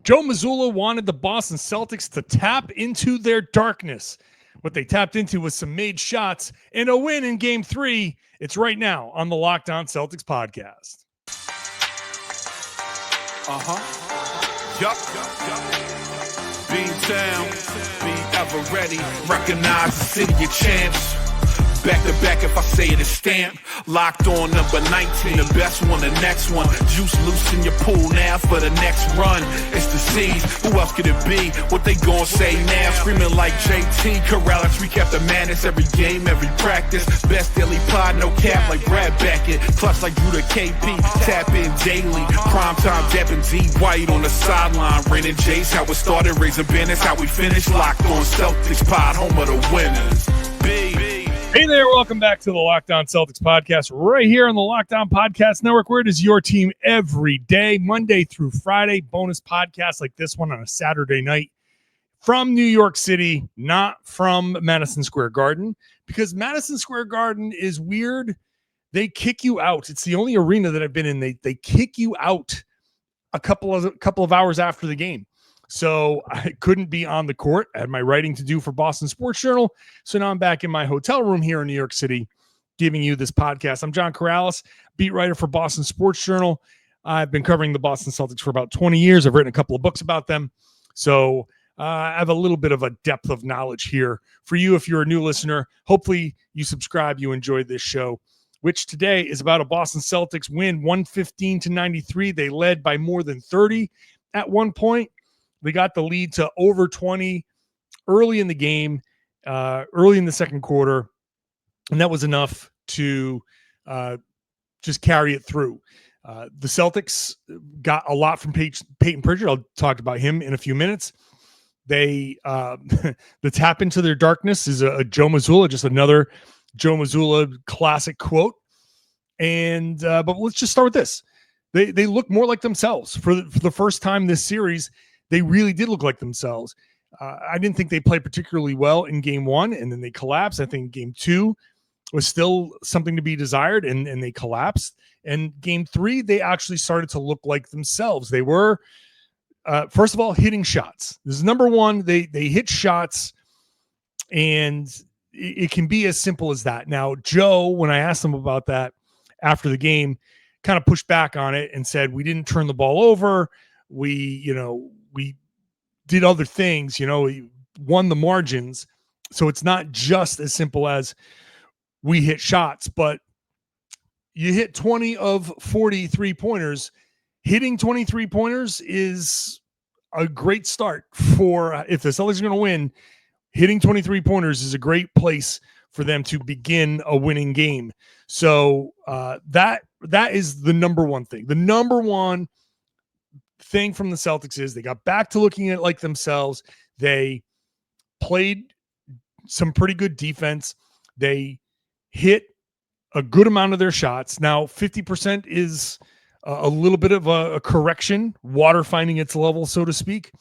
Joe Mazzulla wanted the Boston Celtics to tap into their darkness. What they tapped into was some made shots and a win in Game 3. It's right now on the Locked On Celtics podcast. Yup. Beantown, be ever ready. Recognize the city of champs. Back to back, if I say it, it's stamped. Locked on number 19, the best one, the next one. Juice loose in your pool now for the next run. It's the C's, who else could it be? What they gon' say now? Screaming like JT, Karalis, recap the madness. Every game, every practice. Best daily pod, no cap like Brad Beckett. Clutch like Drew to KP, tap in daily. Primetime dapping D White on the sideline. Raining Jayson, how it started, raising banners, how we finished. Locked on Celtics pod, home of the winners. Hey there, welcome back to the Locked On Celtics podcast, right here on the Locked On Podcast Network, where it is your team every day, Monday through Friday. Bonus podcasts like this one on a Saturday night from New York City, not from Madison Square Garden, because Madison Square Garden is weird. They kick you out. It's the only arena that I've been in. They kick you out a couple of hours after the game. So I couldn't be on the court. I had my writing to do for Boston Sports Journal. So now I'm back in my hotel room here in New York City giving you this podcast. I'm John Karalis, beat writer for Boston Sports Journal. I've been covering the Boston Celtics for about 20 years. I've written a couple of books about them. So I have a little bit of a depth of knowledge here for you if you're a new listener. Hopefully you subscribe, you enjoyed this show, which today is about a Boston Celtics win, 115-93. They led by more than 30 at one point. They got the lead to over 20 early in the game, early in the second quarter, and that was enough to just carry it through. The Celtics got a lot from Payton Pritchard. I'll talk about him in a few minutes. They the tap into their darkness is a Joe Mazzulla, just another Joe Mazzulla classic quote. And but let's just start with this. They look more like themselves for the first time this series. They really did look like themselves. I didn't think they played particularly well in game one, and then they collapsed. I think game two was still something to be desired, and they collapsed. And game three, they actually started to look like themselves. They were, first of all, hitting shots. This is number one. They hit shots, and it can be as simple as that. Now, Joe, when I asked him about that after the game, kind of pushed back on it and said, we didn't turn the ball over. We did other things, we won the margins. So it's not just as simple as we hit shots, but you hit 20 of 40 3-pointers. Hitting 20 3-pointers is a great start for, if the Celtics are going to win, hitting 20 3-pointers is a great place for them to begin a winning game. So that is the number one thing. The number one thing from the Celtics is they got back to looking at like themselves. They played some pretty good defense. They hit a good amount of their shots. Now 50% is a little bit of a correction, water finding its level, so to speak,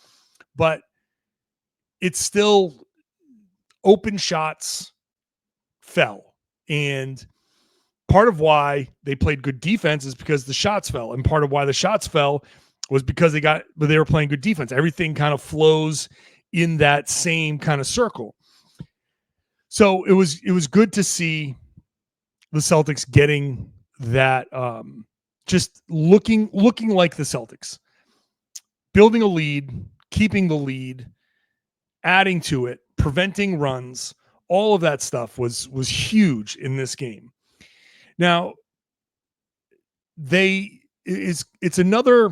but it's still open shots fell. And part of why they played good defense is because the shots fell. And part of why the shots fell was because they were playing good defense. Everything kind of flows in that same kind of circle. So it was good to see the Celtics getting that, just looking like the Celtics, building a lead, keeping the lead, adding to it, preventing runs. All of that stuff was huge in this game. Now, it's another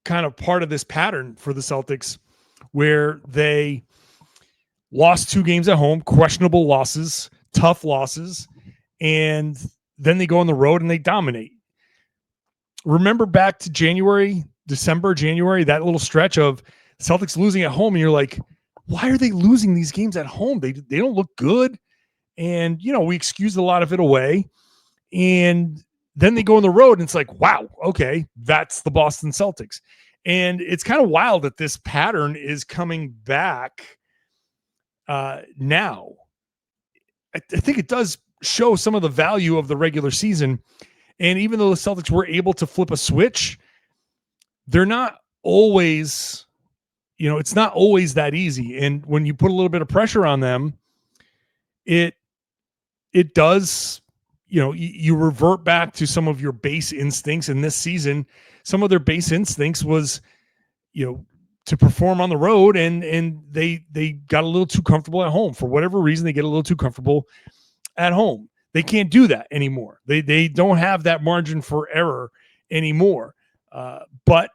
kind of part of this pattern for the Celtics where they lost 2 games at home, questionable losses, tough losses, and then they go on the road and they dominate. Remember back to January, that little stretch of Celtics losing at home, and you're like, why are they losing these games at home? They don't look good. And, we excused a lot of it away. And then they go on the road and it's like, wow, okay, that's the Boston Celtics. And it's kind of wild that this pattern is coming back now. I think it does show some of the value of the regular season. And even though the Celtics were able to flip a switch, they're not always it's not always that easy. And when you put a little bit of pressure on them, it does, you revert back to some of your base instincts. In this season, some of their base instincts was, to perform on the road, and they got a little too comfortable at home. For whatever reason, they get a little too comfortable at home. They can't do that anymore. They don't have that margin for error anymore. But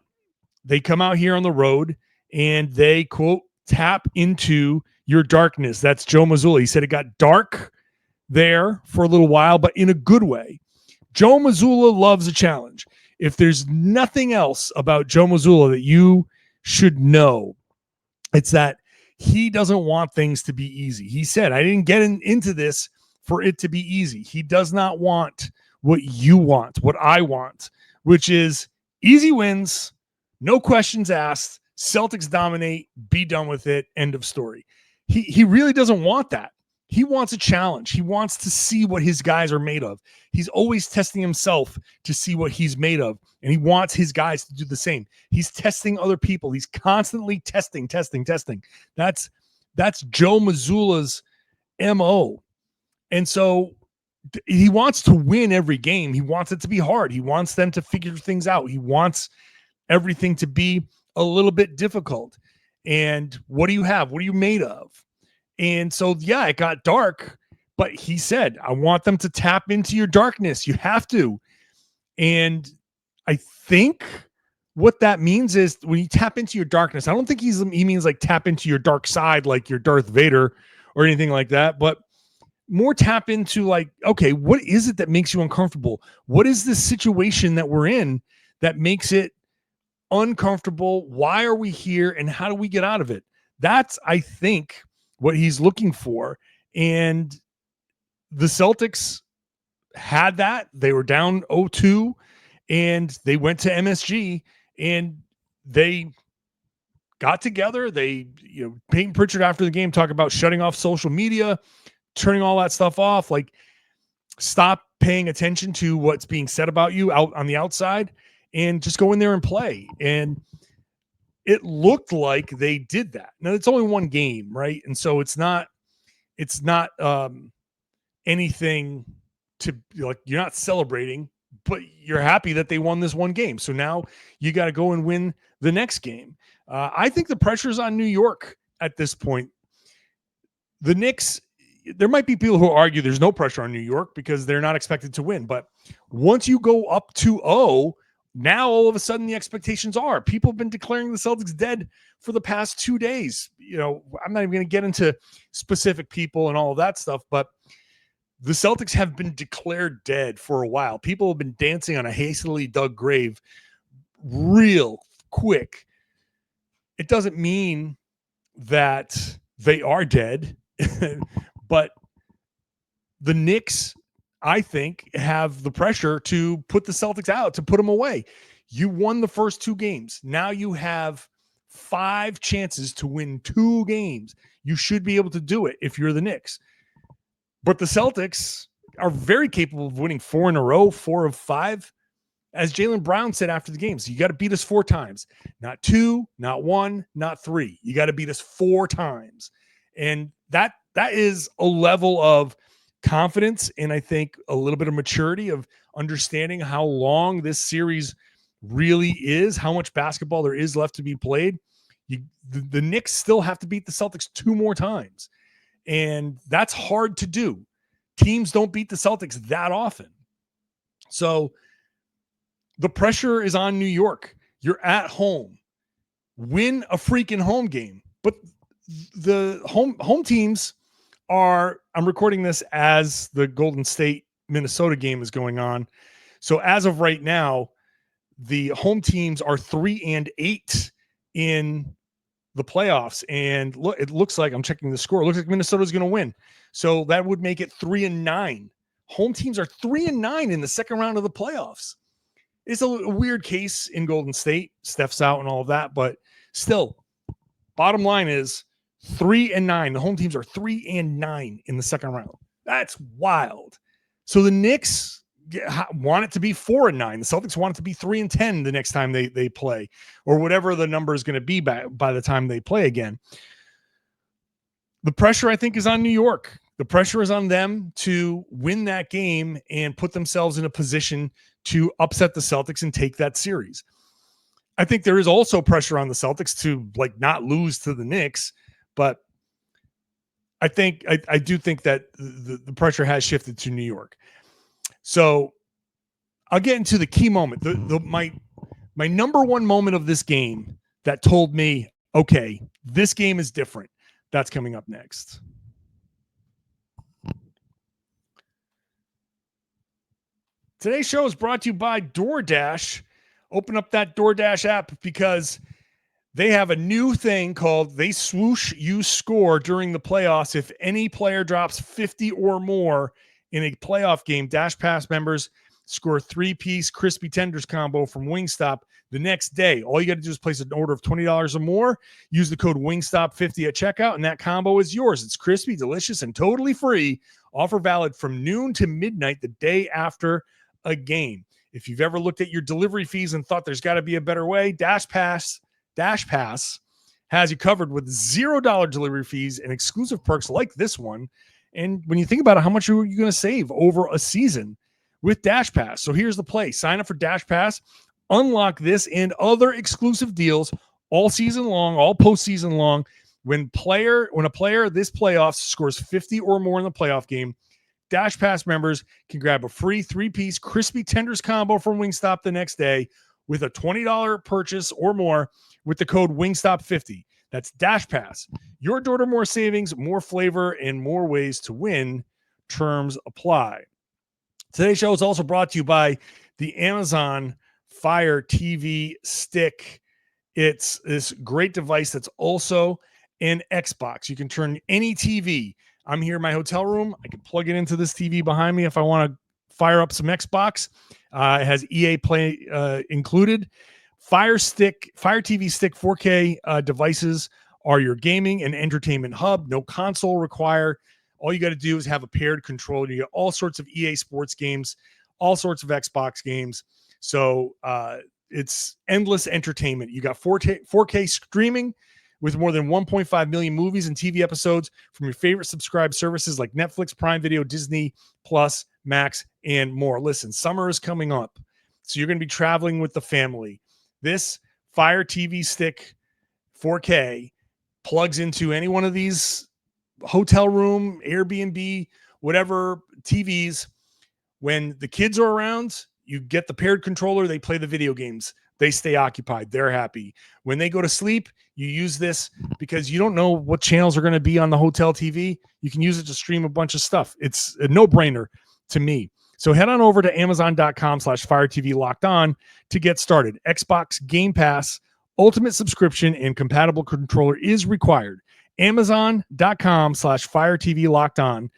they come out here on the road and they, quote, tap into your darkness. That's Joe Mazzulla. He said it got dark there for a little while, but in a good way. Joe Mazzulla loves a challenge. If there's nothing else about Joe Mazzulla that you should know, it's that he doesn't want things to be easy. He said, I didn't get into this for it to be easy. He does not want what you want, what I want, which is easy wins, no questions asked, Celtics dominate, be done with it, end of story. He really doesn't want that. He wants a challenge. He wants to see what his guys are made of. He's always testing himself to see what he's made of, and he wants his guys to do the same. He's testing other people. He's constantly testing. That's Joe Mazzulla's MO. And so he wants to win every game. He wants it to be hard. He wants them to figure things out. He wants everything to be a little bit difficult. And what do you have? What are you made of? And so, yeah, it got dark, but he said, I want them to tap into your darkness. You have to. And I think what that means is when you tap into your darkness, I don't think he means like tap into your dark side, like your Darth Vader or anything like that, but more tap into like, okay, what is it that makes you uncomfortable? What is this situation that we're in that makes it uncomfortable? Why are we here? And how do we get out of it? That's, I think, what he's looking for. And the Celtics had that. They were down 0-2 and they went to MSG and they got together. They, Payton Pritchard after the game talked about shutting off social media, turning all that stuff off, like stop paying attention to what's being said about you out on the outside and just go in there and play. And it looked like they did that. Now it's only one game, right? And so it's not anything to like, you're not celebrating, but you're happy that they won this one game. So now you got to go and win the next game. I think the pressure's on New York at this point. The Knicks, there might be people who argue there's no pressure on New York because they're not expected to win. But once you go up 2-0, now all of a sudden the expectations are. People have been declaring the Celtics dead for the past 2 days. I'm not even going to get into specific people and all of that stuff, but the Celtics have been declared dead for a while. People have been dancing on a hastily dug grave real quick. It doesn't mean that they are dead, but the Knicks, I think, have the pressure to put the Celtics out, to put them away. You won the first 2 games. Now you have 5 chances to win 2 games. You should be able to do it if you're the Knicks. But the Celtics are very capable of winning 4 in a row, 4 of 5. As Jaylen Brown said after the game, so you got to beat us 4 times. Not 2, not 1, not 3. You got to beat us 4 times. And that is a level of confidence and I think a little bit of maturity of understanding how long this series really is, how much basketball there is left to be played. The Knicks still have to beat the Celtics 2 more times. And that's hard to do. Teams don't beat the Celtics that often. So the pressure is on New York. You're at home. Win a freaking home game. But the home teams are, I'm recording this as the Golden State Minnesota game is going on. So as of right now, the home teams are 3-8 in the playoffs. And look, it looks like, I'm checking the score, it looks like Minnesota's going to win. So that would make it 3-9. Home teams are 3-9 in the second round of the playoffs. It's a weird case in Golden State. Steph's out and all of that, but still, bottom line is 3-9. The home teams are 3-9 in the second round. That's wild. So the Knicks want it to be 4-9. The Celtics want it to be 3-10 the next time they play, or whatever the number is going to be by the time they play again. The pressure, I think, is on New York. The pressure is on them to win that game and put themselves in a position to upset the Celtics and take that series. I think there is also pressure on the Celtics to not lose to the Knicks, but I do think that the pressure has shifted to New York. So I'll get into the key moment. My number one moment of this game that told me, okay, this game is different. That's coming up next. Today's show is brought to you by DoorDash. Open up that DoorDash app because they have a new thing called They Swoosh You Score during the playoffs. If any player drops 50 or more in a playoff game, Dash Pass members score 3-piece crispy tenders combo from Wingstop the next day. All you got to do is place an order of $20 or more. Use the code Wingstop50 at checkout, and that combo is yours. It's crispy, delicious, and totally free. Offer valid from noon to midnight the day after a game. If you've ever looked at your delivery fees and thought there's got to be a better way, Dash Pass has you covered with $0 delivery fees and exclusive perks like this one. And when you think about it, how much are you going to save over a season with Dash Pass? So here's the play. Sign up for Dash Pass. Unlock this and other exclusive deals all season long, all postseason long. When a player this playoffs scores 50 or more in the playoff game, Dash Pass members can grab a free 3-piece crispy tenders combo from Wingstop the next day with a $20 purchase or more with the code Wingstop50. That's Dash Pass. Your door to more savings, more flavor, and more ways to win. Terms apply. Today's show is also brought to you by the Amazon Fire TV Stick. It's this great device that's also an Xbox. You can turn any TV. I'm here in my hotel room. I can plug it into this TV behind me if I want to fire up some Xbox. It has EA Play included. Fire TV Stick 4K devices are your gaming and entertainment hub. No console required. All you got to do is have a paired controller. You get all sorts of EA Sports games, all sorts of Xbox games. So it's endless entertainment. You got 4K streaming with more than 1.5 million movies and TV episodes from your favorite subscribed services like Netflix, Prime Video, Disney Plus, Max, and more. Listen, summer is coming up, so you're going to be traveling with the family. This Fire TV Stick 4K plugs into any one of these hotel room, Airbnb, whatever TVs. When the kids are around, you get the paired controller. They play the video games. They stay occupied. They're happy. When they go to sleep, you use this because you don't know what channels are going to be on the hotel TV. You can use it to stream a bunch of stuff. It's a no-brainer to me. So head on over to Amazon.com/FireTV Locked On to get started. Xbox Game Pass, Ultimate subscription, and compatible controller is required. Amazon.com/FireTV Locked On.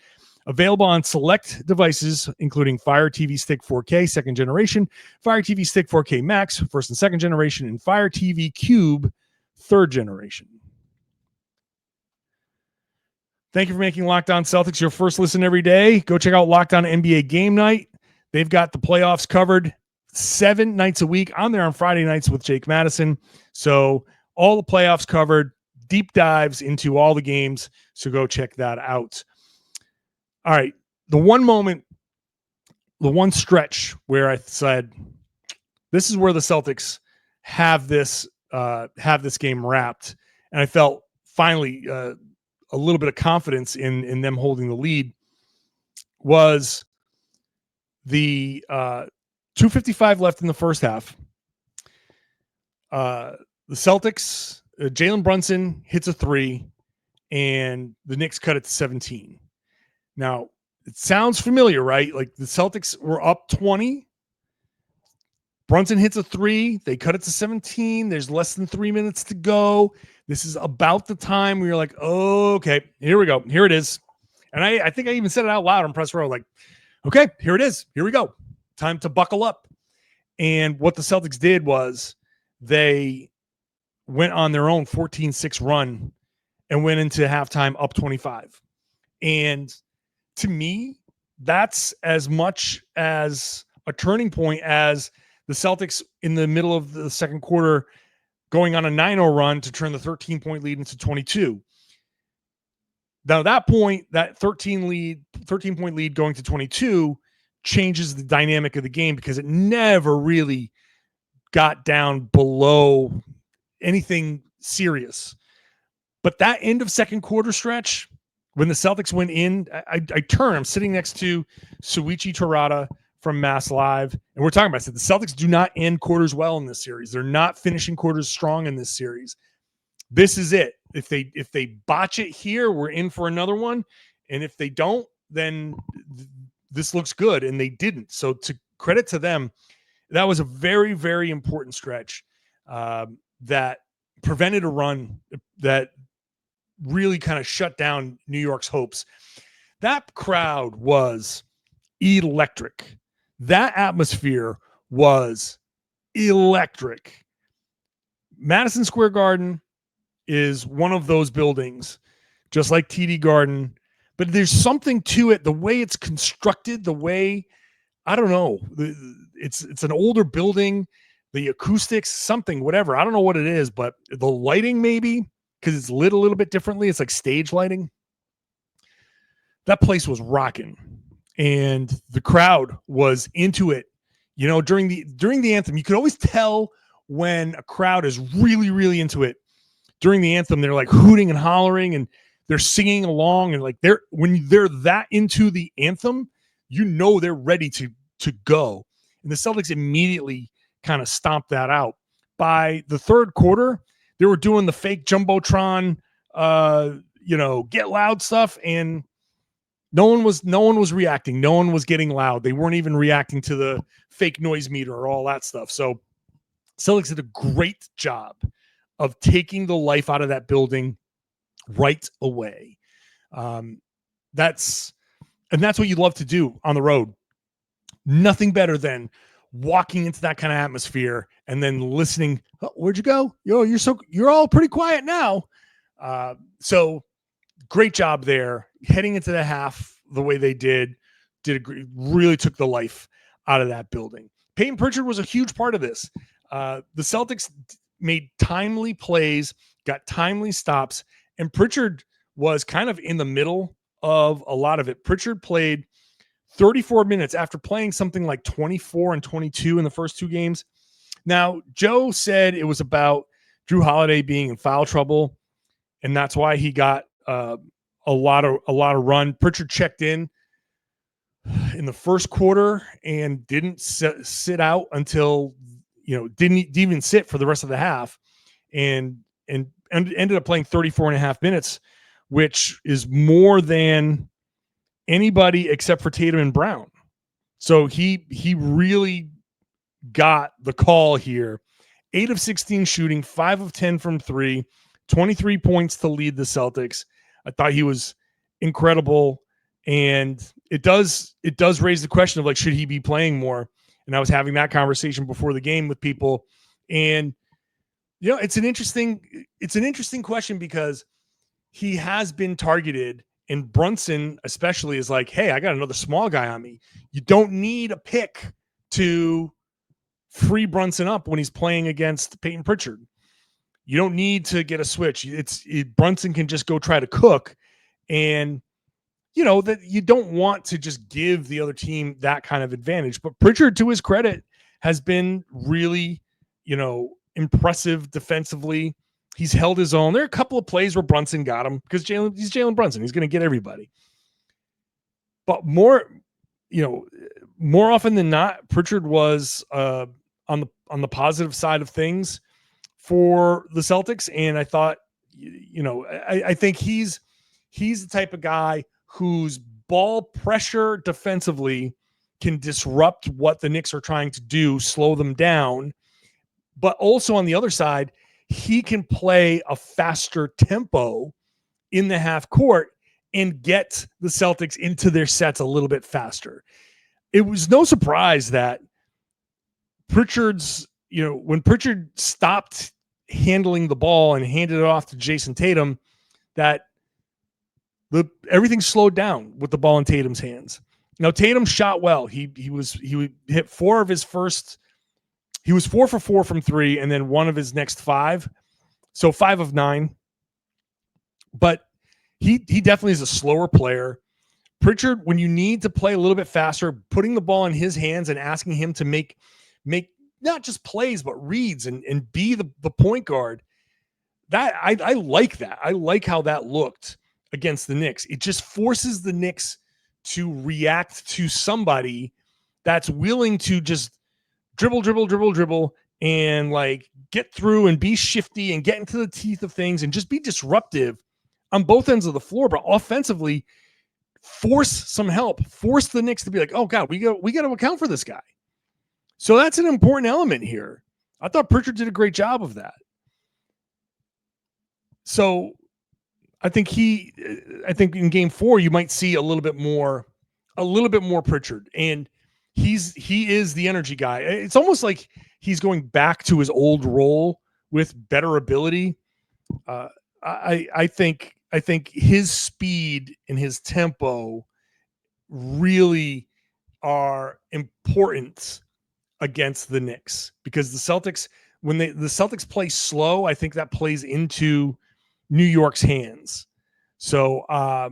Available on select devices, including Fire TV Stick 4K, second generation, Fire TV Stick 4K Max, first and second generation, and Fire TV Cube, third generation. Thank you for making Locked On Celtics your first listen every day. Go check out Locked On NBA Game Night. They've got the playoffs covered 7 nights a week. I'm there on Friday nights with Jake Madison. So all the playoffs covered, deep dives into all the games. So go check that out. All right, the one stretch where I said, this is where the Celtics have this game wrapped, and I felt finally a little bit of confidence in them holding the lead, was the 2:55 left in the first half. The Celtics, Jaylen Brunson hits a 3, and the Knicks cut it to 17. Now, it sounds familiar, right? Like the Celtics were up 20. Brunson hits a 3. They cut it to 17. There's less than 3 minutes to go. This is about the time where you're like, oh, okay, here we go. Here it is. And I think I even said it out loud on press row, like, okay, here it is. Here we go. Time to buckle up. And what the Celtics did was they went on their own 14-6 run and went into halftime up 25. And to me, that's as much as a turning point as the Celtics in the middle of the second quarter going on a 9-0 run to turn the 13-point lead into 22. Now, at that point, that 13-point lead going to 22 changes the dynamic of the game because it never really got down below anything serious. But that end of second quarter stretch, when the Celtics went in, I'm sitting next to Suichi Terada from Mass Live, and we're talking about it. The Celtics do not end quarters well in this series. They're not finishing quarters strong in this series. This is it. If they botch it here, we're in for another one. And if they don't, then this looks good. And they didn't. So to credit to them, that was a very, very important stretch that prevented a run that really kind of shut down New York's hopes. That crowd was electric. That atmosphere was electric. Madison Square Garden is one of those buildings, just like TD Garden, but there's something to it. The way it's constructed, the way, I don't know, it's an older building, the acoustics, something, whatever. I don't know what it is, but the lighting maybe, because it's lit a little bit differently. It's like stage lighting. That place was rocking, and the crowd was into it. You know, during the anthem, you could always tell when a crowd is really, really into it. During the anthem, they're like hooting and hollering and they're singing along, and like when they're that into the anthem, you know they're ready to go. And the Celtics immediately kind of stomped that out. By the third quarter, they were doing the fake Jumbotron, get loud stuff, and no one was reacting. No one was getting loud. They weren't even reacting to the fake noise meter or all that stuff. So Celtics did a great job of taking the life out of that building right away. That's what you love to do on the road. Nothing better than walking into that kind of atmosphere and then listening. Oh, where'd you go? You're all pretty quiet now. So great job there. Heading into the half the way they really took the life out of that building. Payton Pritchard was a huge part of this. The Celtics made timely plays, got timely stops, and Pritchard was kind of in the middle of a lot of it. Pritchard played 34 minutes after playing something like 24 and 22 in the first two games. Now, Joe said it was about Drew Holiday being in foul trouble, and that's why he got a lot of run. Pritchard checked in the first quarter and didn't sit out until didn't even sit for the rest of the half, and ended up playing 34 and a half minutes, which is more than anybody except for Tatum and Brown. So he really got the call here. 8 of 16 shooting, 5 of 10 from 3, 23 points to lead the Celtics. I thought he was incredible, and it does raise the question of, like, should he be playing more? And I was having that conversation before the game with people, and it's an interesting question because he has been targeted, and Brunson especially is like, hey, I got another small guy on me. You don't need a pick to free Brunson up when he's playing against Payton Pritchard. You don't need to get a switch. Brunson can just go try to cook, and that you don't want to just give the other team that kind of advantage. But Pritchard, to his credit, has been really, impressive defensively. He's held his own. There are a couple of plays where Brunson got him because he's Jaylen Brunson. He's going to get everybody. But more often than not, Pritchard was on the positive side of things for the Celtics. And I thought, I think he's the type of guy whose ball pressure defensively can disrupt what the Knicks are trying to do, slow them down. But also on the other side, he can play a faster tempo in the half court and get the Celtics into their sets a little bit faster. It was no surprise that Pritchard's, when Pritchard stopped handling the ball and handed it off to Jayson Tatum, that everything slowed down with the ball in Tatum's hands. Now Tatum shot well. He hit 4 of his first. He was 4 for 4 from 3, and then 1 of his next 5. So 5 of 9. But he definitely is a slower player. Pritchard, when you need to play a little bit faster, putting the ball in his hands and asking him to make not just plays, but reads and be the point guard. That I like that. I like how that looked against the Knicks. It just forces the Knicks to react to somebody that's willing to just dribble, and like get through and be shifty and get into the teeth of things and just be disruptive on both ends of the floor, but offensively force some help, force the Knicks to be like, oh God, we got to account for this guy. So that's an important element here. I thought Pritchard did a great job of that. So I think in game 4, you might see a little bit more Pritchard, and he is the energy guy. It's almost like he's going back to his old role with better ability. I think his speed and his tempo really are important against the Knicks, because the Celtics, when the Celtics play slow, I think that plays into New York's hands. So I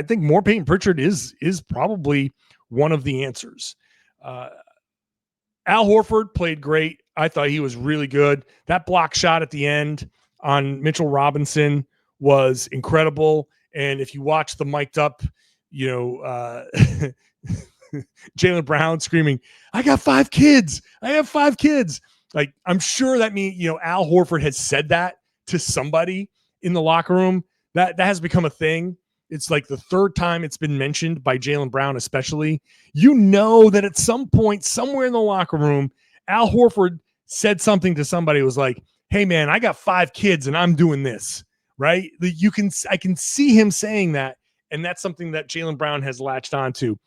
think more Payton Pritchard is probably one of the answers. Al Horford played great. I thought he was really good. That block shot at the end on Mitchell Robinson was incredible. And if you watch the mic'd up, Jaylen Brown screaming, I got 5 kids. I have 5 kids. Like, I'm sure that means, Al Horford has said that to somebody in the locker room. That has become a thing. It's like the 3rd time it's been mentioned by Jaylen Brown, especially. That at some point, somewhere in the locker room, Al Horford said something to somebody who was like, hey man, I got 5 kids and I'm doing this, right? I can see him saying that. And that's something that Jaylen Brown has latched onto.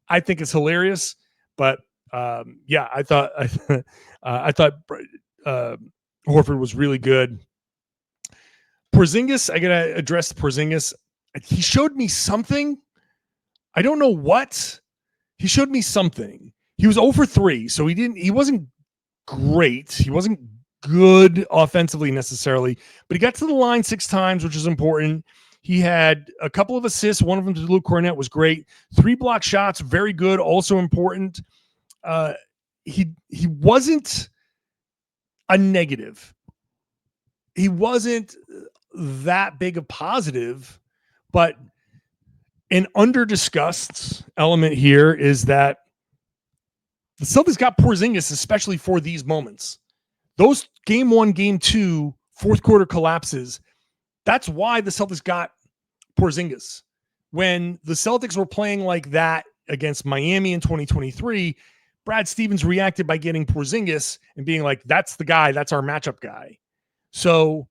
I think it's hilarious, but I thought Horford was really good. Porzingis, I gotta address Porzingis. He showed me something. I don't know what. He showed me something. He was 0 for 3, so he wasn't great. He wasn't good offensively necessarily, but he got to the line 6 times, which is important. He had a couple of assists. One of them to Luke Cornett was great. 3 block shots, very good, also important. He wasn't a negative. He wasn't that big a positive, but an under-discussed element here is that the Celtics got Porzingis, especially for these moments. Those game 1, game 2, fourth quarter collapses, that's why the Celtics got Porzingis. When the Celtics were playing like that against Miami in 2023, Brad Stevens reacted by getting Porzingis and being like, that's the guy, that's our matchup guy. So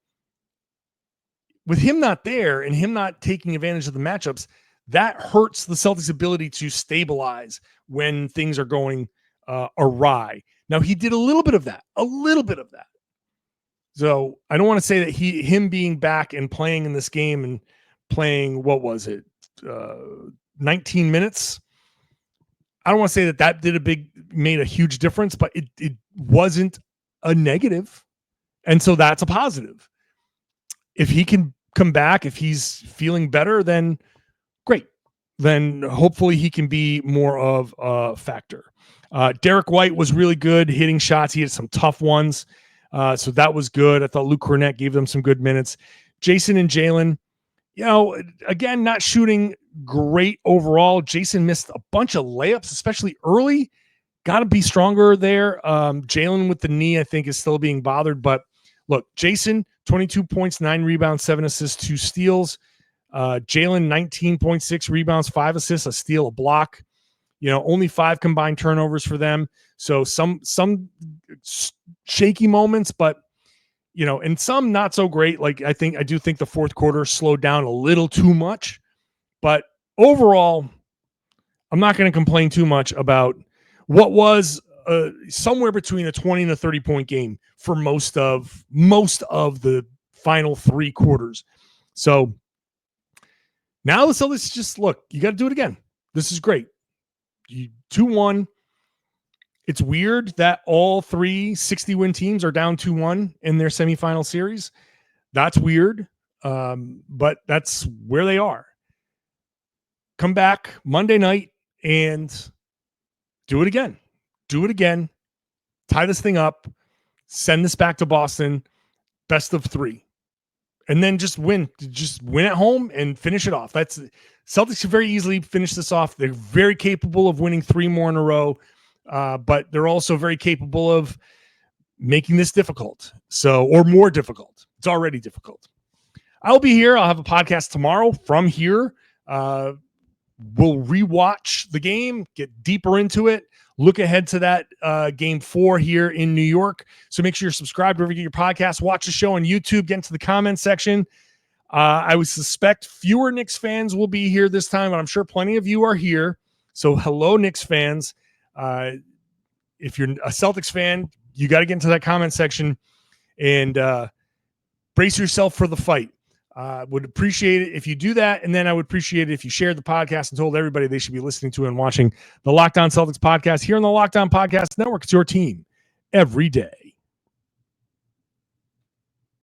with him not there and him not taking advantage of the matchups, that hurts the Celtics' ability to stabilize when things are going awry. Now, he did a little bit of that. So I don't want to say that him being back and playing in this game and playing, 19 minutes. I don't want to say that made a huge difference, but it wasn't a negative. And so that's a positive. If he can come back, if he's feeling better, then great. Then hopefully he can be more of a factor. Derek White was really good hitting shots. He had some tough ones. So that was good. I thought Luke Cornett gave them some good minutes. Jayson and Jaylen, again, not shooting great overall. Jayson missed a bunch of layups, especially early. Got to be stronger there. Jaylen with the knee, I think, is still being bothered. But look, Jayson, 22 points, 9 rebounds, 7 assists, 2 steals. Jaylen, 19.6 rebounds, 5 assists, a steal, a block. Only 5 combined turnovers for them. So some shaky moments, but and some not so great. Like I do think the fourth quarter slowed down a little too much, but overall, I'm not going to complain too much about what was somewhere between a 20 and a 30-point game for most of the final 3 quarters. So now the Celtics just look, you got to do it again. This is great. 2-1. It's weird that all 3 60-win teams are down 2-1 in their semifinal series. That's weird, but that's where they are. Come back Monday night and do it again. Do it again. Tie this thing up. Send this back to Boston. Best of 3. And then just win. Just win at home and finish it off. Celtics can very easily finish this off. They're very capable of winning 3 more in a row, but they're also very capable of making this difficult. Or more difficult. It's already difficult. I'll be here. I'll have a podcast tomorrow from here. We'll rewatch the game, get deeper into it, look ahead to that game 4 here in New York. So make sure you're subscribed wherever you get your podcast. Watch the show on YouTube. Get into the comment section. I would suspect fewer Knicks fans will be here this time, but I'm sure plenty of you are here. So hello, Knicks fans. If you're a Celtics fan, you got to get into that comment section and brace yourself for the fight. Would appreciate it if you do that. And then I would appreciate it if you shared the podcast and told everybody they should be listening to and watching the Locked On Celtics podcast here on the Locked On Podcast Network. It's your team every day.